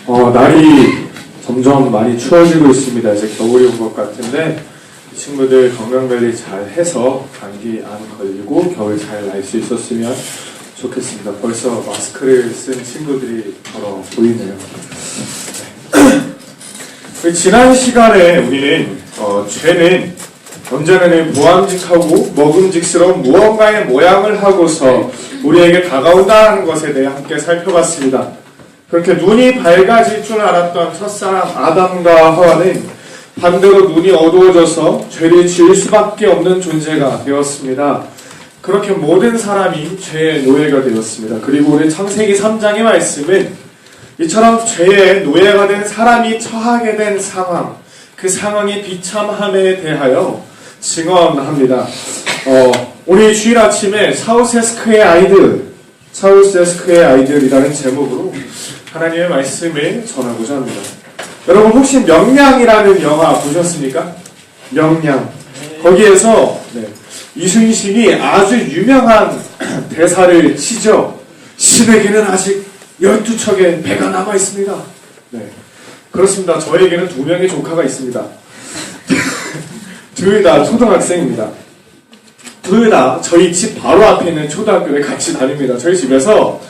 날이 점점 많이 추워지고 있습니다. 이제 겨울이 온 것 같은데 친구들 건강관리 잘 해서 감기 안 걸리고 겨울 잘 날 수 있었으면 좋겠습니다. 벌써 마스크를 쓴 친구들이 보이네요. 지난 시간에 우리는 죄는 언제나 보암직하고 먹음직스러운 무언가의 모양을 하고서 우리에게 다가온다는 것에 대해 함께 살펴봤습니다. 그렇게 눈이 밝아질 줄 알았던 첫사람 아담과 하와는 반대로 눈이 어두워져서 죄를 지을 수밖에 없는 존재가 되었습니다. 그렇게 모든 사람이 죄의 노예가 되었습니다. 그리고 우리 창세기 3장의 말씀은 이처럼 죄의 노예가 된 사람이 처하게 된 상황, 그 상황의 비참함에 대하여 증언합니다. 오늘 주일 아침에 차우세스크의 아이들이라는 제목으로 하나님의 말씀을 전하고자 합니다. 여러분 혹시 명량이라는 영화 보셨습니까? 명량. 거기에서 이순신이 아주 유명한 대사를 치죠. 신에게는 아직 12척의 배가 남아있습니다. 네, 그렇습니다. 저에게는 2명의 조카가 있습니다. 둘 다 초등학생입니다. 둘 다 저희 집 바로 앞에 있는 초등학교에 같이 다닙니다. 저희 집에서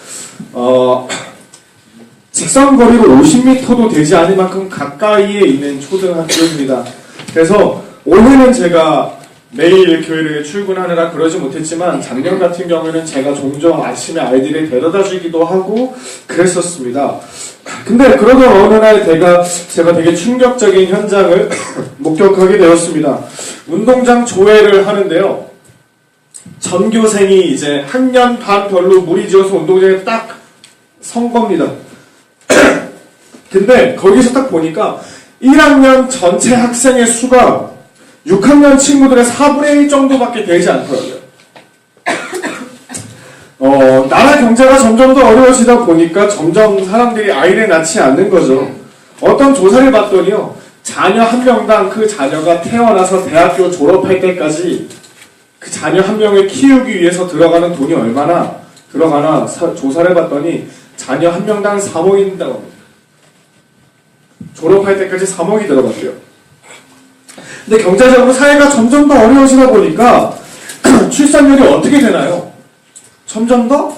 직선거리로 50m도 되지 않을 만큼 가까이에 있는 초등학교입니다. 그래서 오늘은 제가 매일 교회를 출근하느라 그러지 못했지만 작년 같은 경우에는 제가 종종 아침에 아이들을 데려다 주기도 하고 그랬었습니다. 근데 그러던 어느 날 제가 되게 충격적인 현장을 목격하게 되었습니다. 운동장 조회를 하는데요. 전교생이 이제 학년 반 별로 무리지어서 운동장에 딱 선 겁니다. 근데 거기서 딱 보니까 1학년 전체 학생의 수가 6학년 친구들의 4분의 1 정도밖에 되지 않더라고요. 나라 경제가 점점 더 어려워지다 보니까 점점 사람들이 아이를 낳지 않는 거죠. 어떤 조사를 봤더니요. 자녀 한 명당 그 자녀가 태어나서 대학교 졸업할 때까지 그 자녀 한 명을 키우기 위해서 들어가는 돈이 얼마나 들어가나 조사를 봤더니 자녀 한 명당 3억이 든다고 합니다. 졸업할 때까지 3억이 들어갔대요. 근데 경제적으로 사회가 점점 더 어려워지다 보니까 출산율이 어떻게 되나요? 점점 더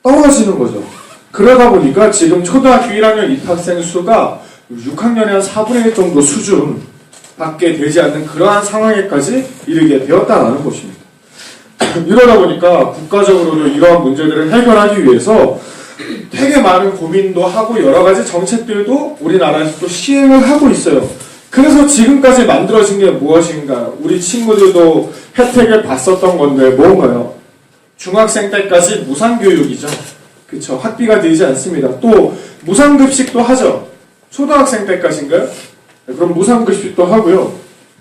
떨어지는 거죠. 그러다 보니까 지금 초등학교 1학년 입학생 수가 6학년의 한 4분의 1 정도 수준밖에 되지 않는 그러한 상황에까지 이르게 되었다는 것입니다. 이러다 보니까 국가적으로도 이러한 문제들을 해결하기 위해서 되게 많은 고민도 하고 여러 가지 정책들도 우리나라에서 또 시행을 하고 있어요. 그래서 지금까지 만들어진 게 무엇인가요? 우리 친구들도 혜택을 봤었던 건데 뭔가요? 중학생 때까지 무상교육이죠. 그쵸? 학비가 들지 않습니다. 또 무상급식도 하죠. 초등학생 때까지인가요? 네, 그럼 무상급식도 하고요.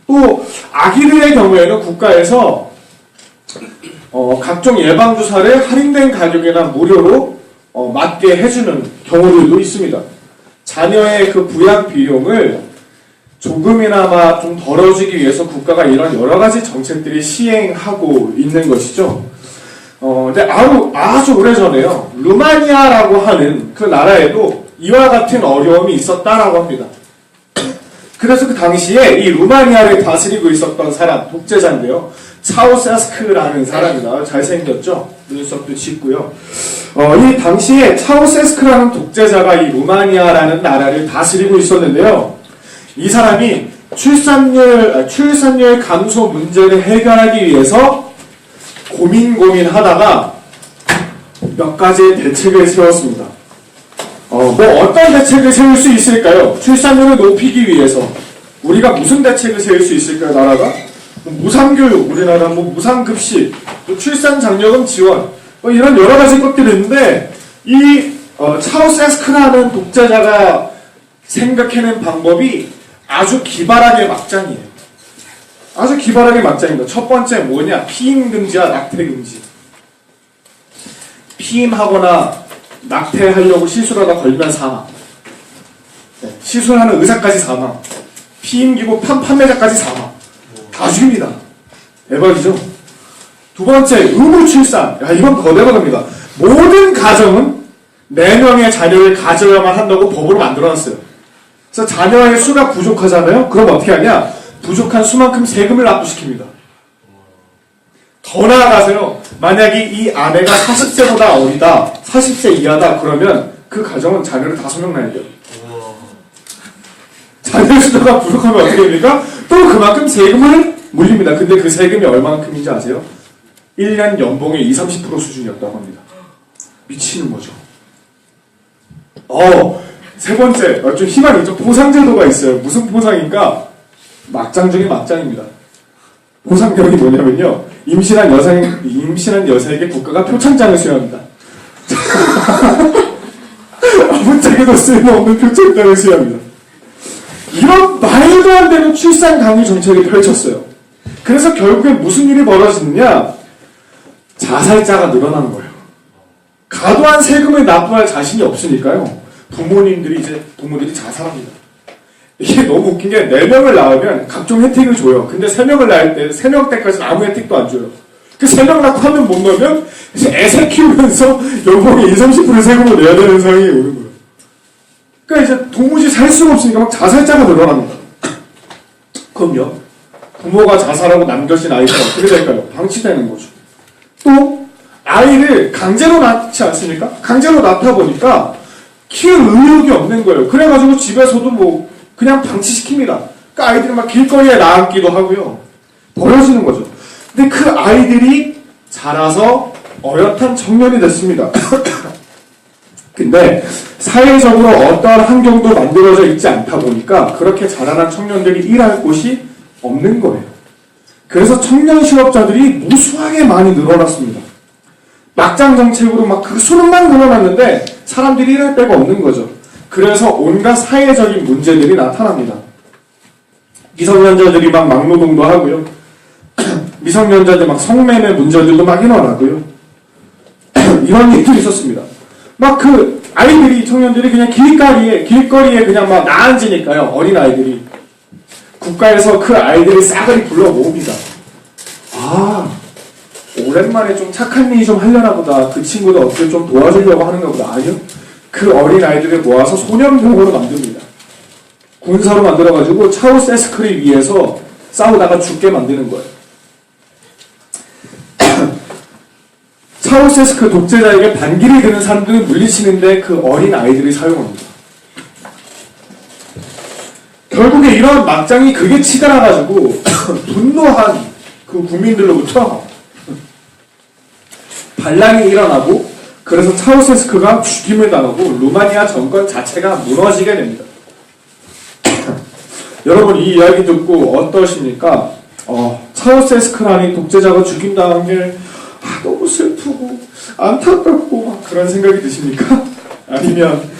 또 아기들의 경우에는 국가에서 각종 예방주사를 할인된 가격이나 무료로 맞게 해주는 경우들도 있습니다. 자녀의 그 부양 비용을 조금이나마 좀 덜어주기 위해서 국가가 이런 여러 가지 정책들이 시행하고 있는 것이죠. 근데 아주 오래전에요. 루마니아라고 하는 그 나라에도 이와 같은 어려움이 있었다라고 합니다. 그래서 그 당시에 이 루마니아를 다스리고 있었던 사람, 독재자인데요. 차우세스크라는 사람이다. 잘생겼죠? 눈썹도 짙고요. 이 당시에 차우세스크라는 독재자가 이 루마니아라는 나라를 다스리고 있었는데요. 이 사람이 출산율 감소 문제를 해결하기 위해서 고민하다가 몇 가지의 대책을 세웠습니다. 어떤 대책을 세울 수 있을까요? 출산율을 높이기 위해서 우리가 무슨 대책을 세울 수 있을까요? 나라가? 무상교육, 우리나라 무상급식, 또 출산장려금 지원, 이런 여러 가지 것들이 있는데 이 차우세스크라는 독재자가 생각해낸 방법이 아주 기발하게 막장이에요. 아주 기발하게 막장입니다. 첫 번째 뭐냐? 피임금지와 낙태금지. 피임하거나 낙태하려고 시술하다 걸리면 사망. 시술하는 의사까지 사망. 피임기구 판매자까지 사망. 다 죽입니다. 대박이죠? 두 번째, 의무출산. 이건 더 대박입니다. 모든 가정은 4명의 자녀를 가져야만 한다고 법으로 만들어놨어요. 그래서 자녀의 수가 부족하잖아요? 그럼 어떻게 하냐? 부족한 수만큼 세금을 납부시킵니다. 더 나아가서요. 만약에 이 아내가 40세보다 어리다, 40세 이하다, 그러면 그 가정은 자녀를 5명 낳아야 돼요. 자녀 수가 부족하면 어떻게 됩니까? 또 그만큼 세금을 물립니다. 근데 그 세금이 얼마만큼인지 아세요? 1년 연봉의 20, 30% 수준이었다고 합니다. 미치는 거죠. 세 번째, 좀 희망이 있죠. 보상제도가 있어요. 무슨 보상인가? 막장 중에 막장입니다. 보상력이 뭐냐면요. 임신한 여성에게 국가가 표창장을 수여합니다. 아무짝에도 쓸모없는 표창장을 수여합니다. 이런 말도 안 되는 출산 강요 정책을 펼쳤어요. 그래서 결국엔 무슨 일이 벌어지느냐? 자살자가 늘어나는 거예요. 과도한 세금을 납부할 자신이 없으니까요. 부모들이 자살합니다. 이게 너무 웃긴 게 4명을 낳으면 각종 혜택을 줘요. 근데 3명을 낳을 때 3명 때까지는 아무 혜택도 안 줘요. 그 3명 낳고 한 명 못 넣으면 애새 키우면서 연봉에 20, 30% 세금을 내야 되는 상황이 오는 거예요. 그러니까 이제 도무지 살 수가 없으니까 막 자살자가 늘어납니다. 그럼요. 부모가 자살하고 남겨진 아이가 어떻게 될까요? 방치되는 거죠. 또 아이를 강제로 낳지 않습니까? 강제로 낳다 보니까 키울 의욕이 없는 거예요. 그래가지고 집에서도 그냥 방치시킵니다. 그러니까 아이들이 막 길거리에 나앉기도 하고요. 버려지는 거죠. 근데 그 아이들이 자라서 어엿한 청년이 됐습니다. 근데 사회적으로 어떠한 환경도 만들어져 있지 않다 보니까 그렇게 자라난 청년들이 일할 곳이 없는 거예요. 그래서 청년 실업자들이 무수하게 많이 늘어났습니다. 막장 정책으로 막 그 수는만 늘어났는데 사람들이 일할 데가 없는 거죠. 그래서 온갖 사회적인 문제들이 나타납니다. 미성년자들이 막 막노동도 하고요. 미성년자들 막 성매매 문제들도 막 일어나고요. 이런 일들이 있었습니다. 막 그 아이들이, 청년들이 그냥 길거리에 그냥 막 나앉으니까요. 어린 아이들이. 국가에서 그 아이들을 싸그리 불러 모읍니다. 오랜만에 좀 착한 일 좀 하려나 보다. 그 친구도 어떻게 좀 도와주려고 하는가 보다. 아니요. 그 어린 아이들을 모아서 소년병으로 만듭니다. 군사로 만들어가지고 차우세스크를 위해서 싸우다가 죽게 만드는 거예요. 차우세스크 독재자에게 반기를 드는 사람들을 물리치는데 그 어린 아이들이 사용합니다. 결국에 이런 막장이 극에 치달아가지고 분노한 그 국민들로부터 반란이 일어나고, 그래서 차우세스크가 죽임을 당하고 루마니아 정권 자체가 무너지게 됩니다. 여러분 이 이야기 듣고 어떠십니까? 차우세스크라는 독재자가 죽임당한 게 너무 슬프고 안타깝고 막 그런 생각이 드십니까? 아니면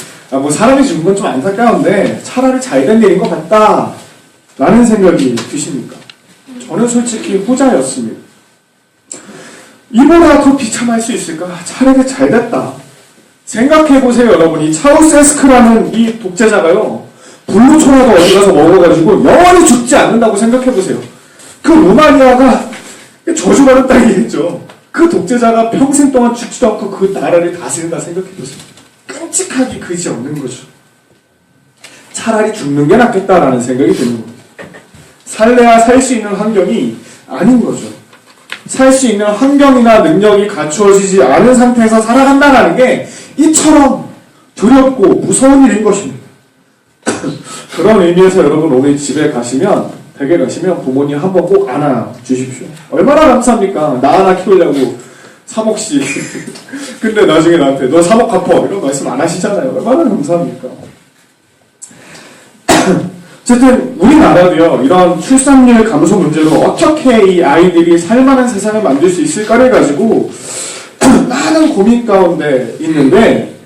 사람이 죽은 건 좀 안타까운데 차라리 잘된 일인 것 같다 라는 생각이 드십니까? 저는 솔직히 후자였습니다. 이보다 더 비참할 수 있을까? 차라리 잘됐다. 생각해보세요, 여러분. 이 차우세스크라는 이 독재자가요, 불로초라도 어디 가서 먹어가지고 영원히 죽지 않는다고 생각해보세요. 그 루마니아가 저주받은 땅이겠죠. 그 독재자가 평생 동안 죽지도 않고 그 나라를 다스린다 생각해보세요. 끔찍하기 그지 없는 거죠. 차라리 죽는 게 낫겠다라는 생각이 드는 겁니다. 살래야 살 수 있는 환경이 아닌 거죠. 살 수 있는 환경이나 능력이 갖추어지지 않은 상태에서 살아간다는 게 이처럼 두렵고 무서운 일인 것입니다. 그런 의미에서 여러분 오늘 집에 가시면, 댁에 가시면 부모님 한번 꼭 안아주십시오. 얼마나 감사합니까? 나 하나 키우려고 3억씩. 근데 나중에 나한테 너 3억 갚어 이런 말씀 안 하시잖아요. 얼마나 감사합니까? 어쨌든 우리나라도요, 이런 출산율 감소 문제로 어떻게 이 아이들이 살만한 세상을 만들 수 있을까를 가지고 많은 고민 가운데 있는데,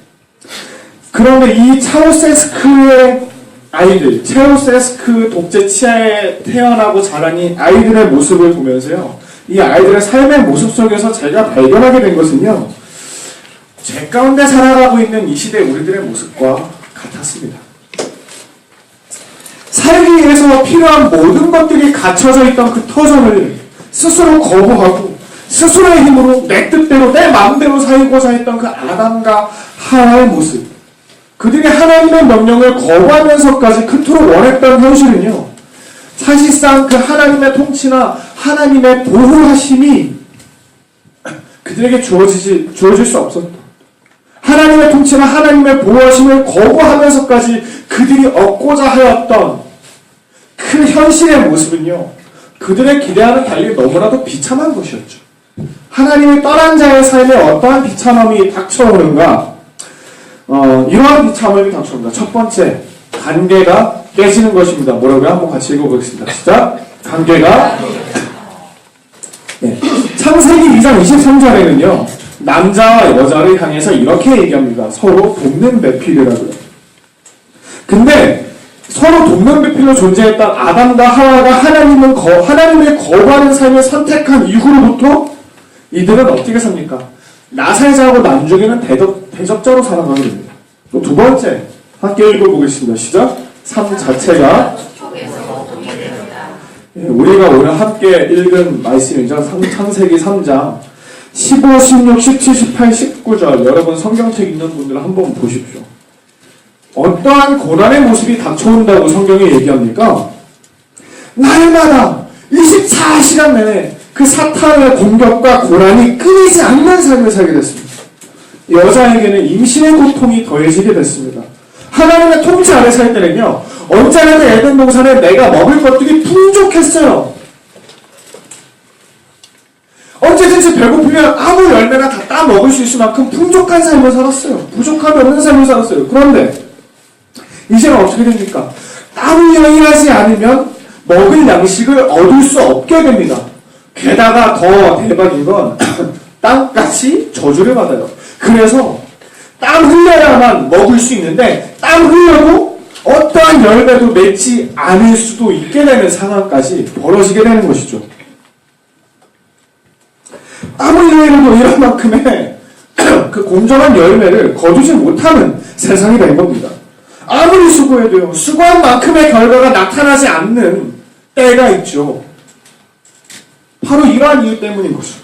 그런데 이 차우세스크의 아이들, 차우세스크 독재 치하에 태어나고 자란 이 아이들의 모습을 보면서요, 이 아이들의 삶의 모습 속에서 제가 발견하게 된 것은요, 죄 가운데 살아가고 있는 이 시대 우리들의 모습과 같았습니다. 살기 위해서 필요한 모든 것들이 갖춰져 있던 그 터전을 스스로 거부하고 스스로의 힘으로 내 뜻대로 내 마음대로 살고자 했던 그 아담과 하와의 모습, 그들이 하나님의 명령을 거부하면서까지 그토록 원했던 현실은요, 사실상 그 하나님의 통치나 하나님의 보호하심이 그들에게 주어질 수 없었다. 하나님의 통치나 하나님의 보호하심을 거부하면서까지 그들이 얻고자 하였던 그 현실의 모습은요, 그들의 기대와는 달리 너무나도 비참한 것이었죠. 하나님이 떠난 자의 삶에 어떠한 비참함이 닥쳐오는가? 이러한 비참함이 닥쳐옵니다. 첫 번째, 관계가 깨지는 것입니다. 뭐라고요? 한번 같이 읽어보겠습니다. 시작! 관계가 창세기 2장 23절에는요, 남자와 여자를 향해서 이렇게 얘기합니다. 서로 돕는 배필이라고요. 근데 서로 돕는 배필로 존재했던 아담과 하와가 하나님을 거부하는 삶을 선택한 이후로부터 이들은 어떻게 삽니까? 나살자하고 남중에는 대적자로 살아가게 됩니다. 또 두 번째, 함께 읽어보겠습니다. 시작! 삶 자체가 우리가 오늘 함께 읽은 말씀이죠. 창세기 3장 15, 16, 17, 18, 19절 여러분 성경책 있는 분들 한번 보십시오. 어떠한 고난의 모습이 닥쳐온다고 성경이 얘기합니까? 날마다 24시간 내내 그 사탄의 공격과 고난이 끊이지 않는 삶을 살게 됐습니다. 여자에게는 임신의 고통이 더해지게 됐습니다. 하나님의 통치 아래 살 때는요, 언제나 그 에덴 동산에 내가 먹을 것들이 풍족했어요. 언제든지 배고프면 아무 열매나 다 따먹을 수 있을 만큼 풍족한 삶을 살았어요. 부족함이 없는 삶을 살았어요. 그런데 이제는 어떻게 됩니까? 땀 흘려 하지 않으면 먹을 양식을 얻을 수 없게 됩니다. 게다가 더 대박인 건 땅까지 저주를 받아요. 그래서 땀 흘려야만 먹을 수 있는데 땀 흘려도 어떠한 열매도 맺지 않을 수도 있게 되는 상황까지 벌어지게 되는 것이죠. 땀 흘려도 이런 만큼의 그 공정한 열매를 거두지 못하는 세상이 된 겁니다. 아무리 수고해도요, 수고한 만큼의 결과가 나타나지 않는 때가 있죠. 바로 이러한 이유 때문인 거죠.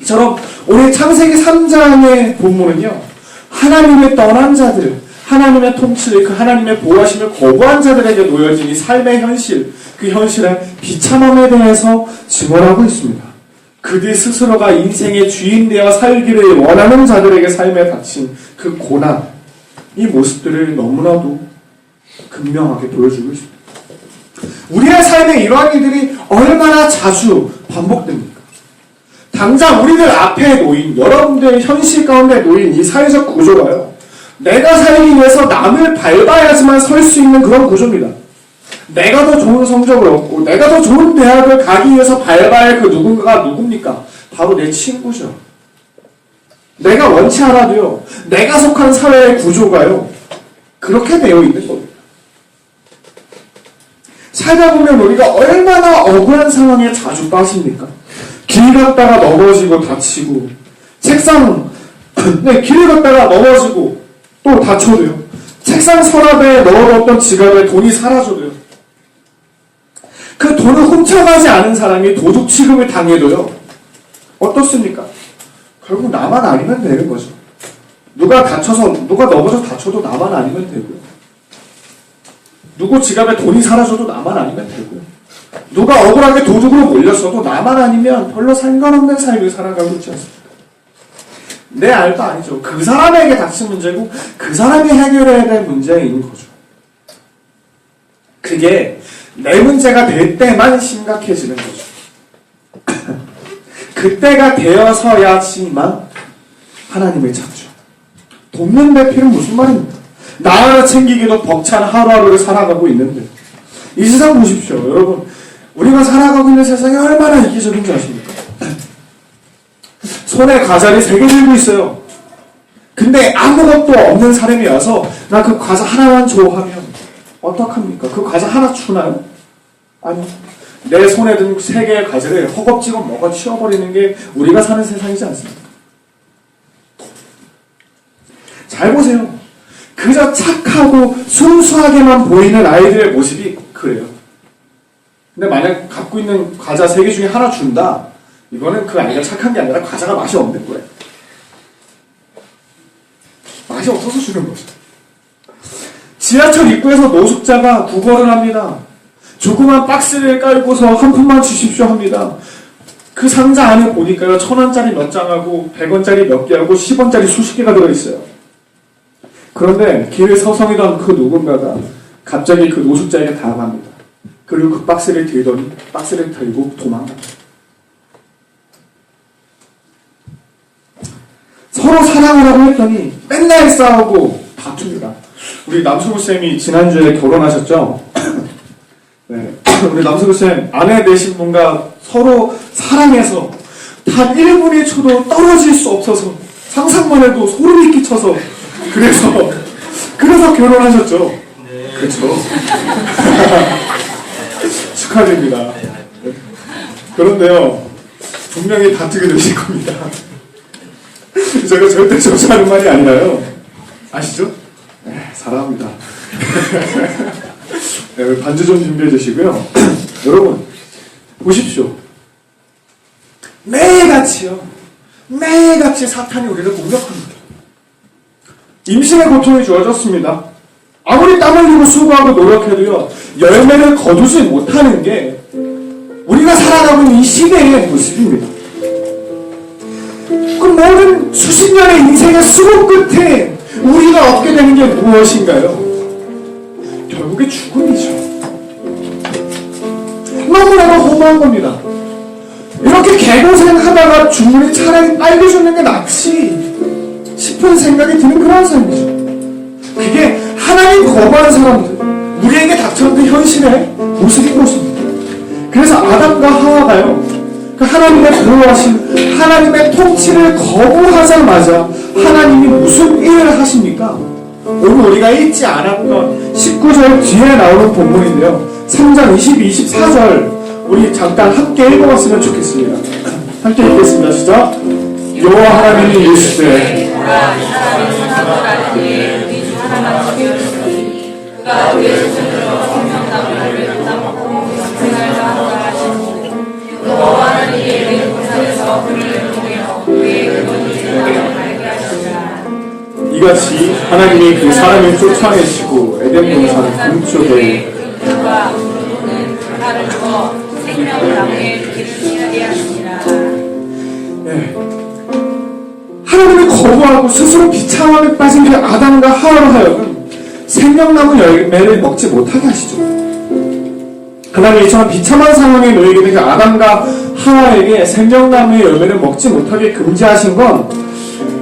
이처럼 오늘 창세기 3장의 본문은요, 하나님의 떠난 자들, 하나님의 통치를, 그 하나님의 보호하심을 거부한 자들에게 놓여진 이 삶의 현실, 그 현실의 비참함에 대해서 증언하고 있습니다. 그들 스스로가 인생의 주인 되어 살기를 원하는 자들에게 삶에 닥친 그 고난, 이 모습들을 너무나도 극명하게 보여주고 있습니다. 우리의 삶에 이러한 일들이 얼마나 자주 반복됩니까? 당장 우리들 앞에 놓인, 여러분들의 현실 가운데 놓인 이 사회적 구조가요, 내가 살기 위해서 남을 밟아야지만 설 수 있는 그런 구조입니다. 내가 더 좋은 성적을 얻고 내가 더 좋은 대학을 가기 위해서 밟아야 할 그 누군가가 누굽니까? 바로 내 친구죠. 내가 원치 않아도요, 내가 속한 사회의 구조가요, 그렇게 되어 있는 겁니다. 살다 보면 우리가 얼마나 억울한 상황에 자주 빠집니까? 길 걷다가 넘어지고 다치고, 길 걷다가 넘어지고 또 다쳐도요, 책상 서랍에 넣어뒀던 지갑에 돈이 사라져도요, 그 돈을 훔쳐가지 않은 사람이 도둑 취급을 당해도요, 어떻습니까? 결국 나만 아니면 되는 거죠. 누가 넘어져 다쳐도 나만 아니면 되고요. 누구 지갑에 돈이 사라져도 나만 아니면 되고요. 누가 억울하게 도둑으로 몰렸어도 나만 아니면 별로 상관없는 삶을 살아가고 있지 않습니까? 내 알바 아니죠. 그 사람에게 닥친 문제고 그 사람이 해결해야 될 문제인 거죠. 그게 내 문제가 될 때만 심각해지는 거죠. 그때가 되어서야지만 하나님을 찾죠. 돕는 배필은 무슨 말입니까? 나 하나 챙기기도 벅찬 하루하루를 살아가고 있는데, 이 세상 보십시오. 여러분, 우리가 살아가고 있는 세상이 얼마나 이기적인지 아십니까? 손에 과자를 3개 들고 있어요. 근데 아무것도 없는 사람이 와서 나 그 과자 하나만 줘 하면 어떡합니까? 그 과자 하나 주나요? 아니, 내 손에 든 3개의 과자를 허겁지겁 먹어 치워버리는 게 우리가 사는 세상이지 않습니까? 잘 보세요. 그저 착하고 순수하게만 보이는 아이들의 모습이 그래요. 근데 만약 갖고 있는 과자 3개 중에 하나 준다? 이거는 그 아이가 착한 게 아니라 과자가 맛이 없는 거예요. 다시 없어서 주는 거죠. 지하철 입구에서 노숙자가 구걸을 합니다. 조그만 박스를 깔고서 한 푼만 주십시오 합니다. 그 상자 안에 보니까요, 1,000원짜리 몇 장하고 100원짜리 몇 개하고 10원짜리 수십 개가 들어있어요. 그런데 길을 서성이던 그 누군가가 갑자기 그 노숙자에게 다가갑니다. 그리고 그 박스를 들더니 박스를 들고 도망갑니다. 서로 사랑을 하고 했더니 맨날 싸우고 다툽니다. 우리 남수구쌤이 지난주에 결혼하셨죠? 네. 우리 남수구쌤 아내 되신 분과 서로 사랑해서 단 1분의 초도 떨어질 수 없어서 상상만 해도 소름이 끼쳐서 그래서 결혼하셨죠? 네. 그렇죠. 축하드립니다. 그런데요, 분명히 다투게 되실 겁니다. 제가 절대 저주하는 말이 아니라요. 아시죠? 네, 사랑합니다. 네, 반주 좀 준비해 주시고요. 여러분, 보십시오. 매일같이 사탄이 우리를 공격합니다. 임신의 고통이 주어졌습니다. 아무리 땀 흘리고 수고하고 노력해도요, 열매를 거두지 못하는 게 우리가 살아가고 있는 이 시대의 모습입니다. 그 모든 수십 년의 인생의 수고 끝에 우리가 얻게 되는 게 무엇인가요? 결국에 죽음이죠. 너무나도 허무한 겁니다. 이렇게 개고생하다가 죽으니 차라리 빨리 죽는 게 낫지 싶은 생각이 드는 그런 삶이죠. 그게 하나님 거부한 사람들, 우리에게 닥쳐온 현실의 모습인 것입니다. 그래서 아담과 하와가요, 그 하나님의 보호하신 하나님의 통치를 거부하자마자 하나님이 무슨 일을 하십니까? 오늘 우리가 읽지 않았던 19절 뒤에 나오는 본문인데요, 3장 22, 24절 우리 잠깐 함께 읽어봤으면 좋겠습니다. 함께 읽겠습니다. 시작. 여호와 하나님이 이르시되 이같이 하나님이 그 사람을 쫓아내시고 에덴 동산 동쪽에 그가 우르는 가를 주어 생명나무에 길을 가게 하시니라. 네. 하나님을 거부하고 스스로 비참함에 빠진 그 아담과 하와로 하여금 생명나무 열매를 먹지 못하게 하시죠. 하나님이 이처럼 비참한 상황에 놓이게 된 그 아담과 하와에게 생명나무의 열매를 먹지 못하게 금지하신 건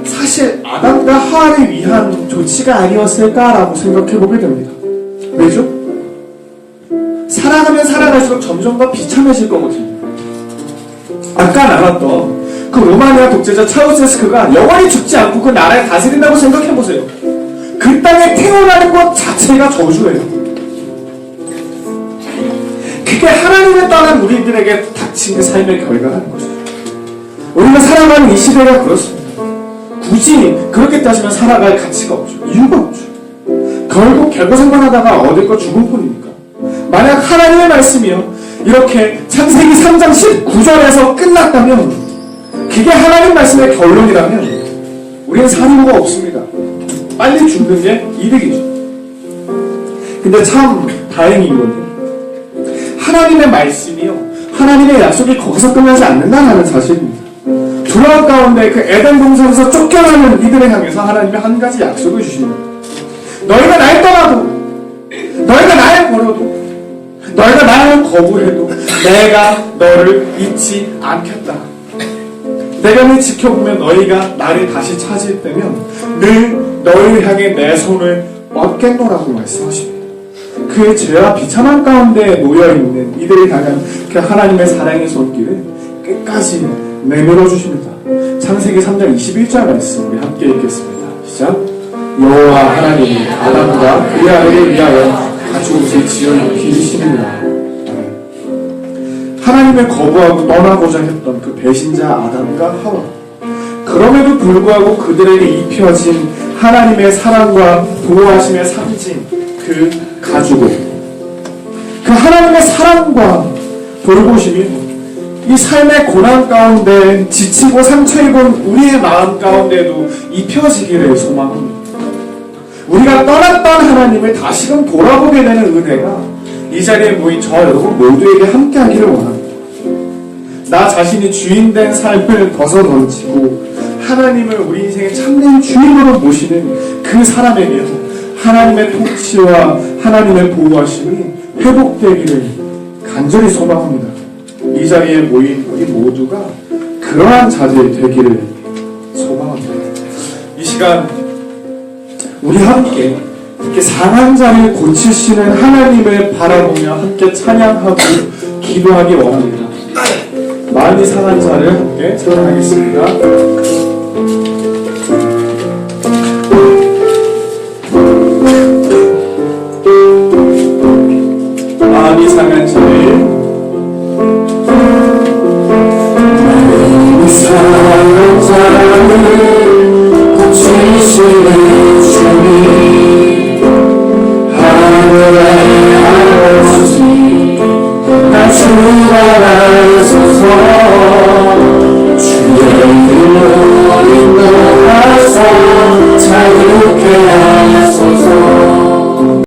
사실 아담과 하와를 위한 조치가 아니었을까라고 생각해보게 됩니다. 왜죠? 살아가면 살아갈수록 점점 더 비참해질 거거든요. 아까 나눴던 그 로마니아 독재자 차우세스크가 영원히 죽지 않고 그 나라를 다스린다고 생각해보세요. 그 땅에 태어나는 것 자체가 저주예요. 그게 하나님을 떠난 우리들에게 닥친 그 삶의 결과라는 거죠. 우리가 살아가는 이 시대가 그렇습니다. 굳이 그렇게 따지면 살아갈 가치가 없죠. 이유가 없죠. 결국 개고생만 하다가 얻을 거 죽음뿐이니까. 만약 하나님의 말씀이요, 이렇게 창세기 3장 19절에서 끝났다면, 그게 하나님 말씀의 결론이라면 우리는 살 이유가 없습니다. 빨리 죽는 게 이득이죠. 근데 참 다행인 건데, 하나님의 말씀이요, 하나님의 약속이 거기서 끝나지 않는다는 사실입니다. 두려움 가운데 그 에덴 동산에서 쫓겨나는 이들을 향해서 하나님이 한 가지 약속을 주십니다. 너희가 날 떠나도, 너희가 날 버려도, 너희가 나를 거부해도 내가 너를 잊지 않겠다. 내가 늘 지켜보면 너희가 나를 다시 찾을 때면 늘 너희를 향해 내 손을 뻗겠노라고 말씀하십니다. 그 죄와 비참한 가운데 놓여있는 이들을 향한 그 하나님의 사랑의 손길을 끝까지 내밀어 주십니다. 창세기 3장 21절 말씀 우리 함께 읽겠습니다. 시작. 여호와 하나님이 아담과 그의 아내를 위하여 가죽옷을 지어 입히시느니라. 하나님을 거부하고 떠나고자 했던 그 배신자 아담과 하와, 그럼에도 불구하고 그들에게 입혀진 하나님의 사랑과 보호하심의 상징, 그 가죽옷, 그 하나님의 사랑과 돌보심이 이 삶의 고난 가운데 지치고 상처 입은 우리의 마음 가운데도 입혀지기를 소망합니다. 우리가 떠났던 하나님을 다시금 돌아보게 되는 은혜가 이 자리에 모인 저 여러분 모두에게 함께하기를 원합니다. 나 자신이 주인된 삶을 벗어던지고 하나님을 우리 인생의 참된 주인으로 모시는 그 사람에게 하나님의 통치와 하나님의 보호하심이 회복되기를 간절히 소망합니다. 이 자리에 모인 우리 모두가 그러한 자세 되기를 소망합니다. 이 시간 우리 함께 이렇게 상한 자를 고치시는 하나님을 바라보며 함께 찬양하고 기도하기 원합니다. 많이 상한 자를 함께 찬양하겠습니다.